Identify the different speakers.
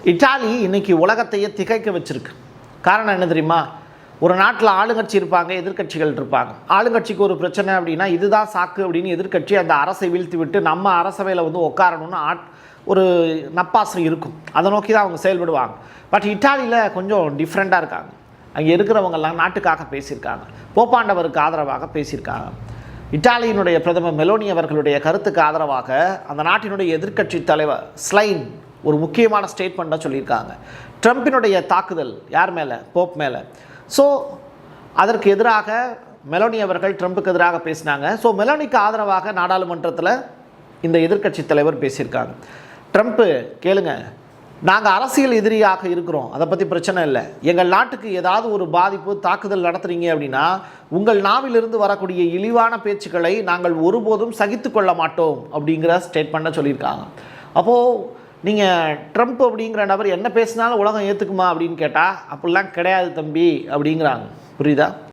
Speaker 1: Italy இன்றைக்கி உலகத்தையே திகைக்க வச்சுருக்கு. காரணம் என்ன தெரியுமா? ஒரு நாட்டில் ஆளுங்கட்சி இருப்பாங்க, எதிர்க்கட்சிகள் இருப்பாங்க. ஆளுங்கட்சிக்கு ஒரு பிரச்சனை அப்படின்னா இதுதான் சாக்கு அப்படின்னு எதிர்க்கட்சி அந்த அரசை வீழ்த்தி விட்டு நம்ம அரசவையில் உட்காரணும்னு ஒரு நப்பாசை இருக்கும். அதை நோக்கி தான் அவங்க செயல்படுவாங்க. பட் இட்டாலியில் கொஞ்சம் டிஃப்ரெண்ட்டாக இருக்காங்க. அங்கே இருக்கிறவங்கெல்லாம் நாட்டுக்காக பேசியிருக்காங்க, போப்பாண்டவருக்கு ஆதரவாக பேசியிருக்காங்க. இட்டாலியினுடைய பிரதமர் மெலோனி அவர்களுடைய கருத்துக்கு ஆதரவாக அந்த நாட்டினுடைய எதிர்க்கட்சி தலைவர் ஸ்லைன் ஒரு முக்கியமான ஸ்டேட்மெண்ட்டாக சொல்லியிருக்காங்க. ட்ரம்பினுடைய தாக்குதல் யார் மேலே? போப் மேலே. ஸோ அதற்கு எதிராக மெலோனி அவர்கள் ட்ரம்புக்கு எதிராக பேசினாங்க. ஸோ மெலோனிக்கு ஆதரவாக நாடாளுமன்றத்தில் இந்த எதிர்க்கட்சி தலைவர் பேசியிருக்காங்க. ட்ரம்ப்பு கேளுங்க, நாங்கள் அரசியல் எதிரியாக இருக்கிறோம், அதை பற்றி பிரச்சனை இல்லை. எங்கள் நாட்டுக்கு ஏதாவது ஒரு பாதிப்பு தாக்குதல் நடத்துகிறீங்க அப்படின்னா உங்கள் நாவிலிருந்து வரக்கூடிய இழிவான பேச்சுக்களை நாங்கள் ஒருபோதும் சகித்து கொள்ள மாட்டோம் அப்படிங்கிற ஸ்டேட்மெண்ட்டை சொல்லியிருக்காங்க. அப்போது நீங்கள் ட்ரம்ப் அப்படிங்கிற நபர் என்ன பேசினாலும் உலகம் ஏற்றுக்குமா அப்படின்னு கேட்டால் அப்படிலாம் கிடையாது தம்பி அப்படிங்கிறாங்க. புரியுதா?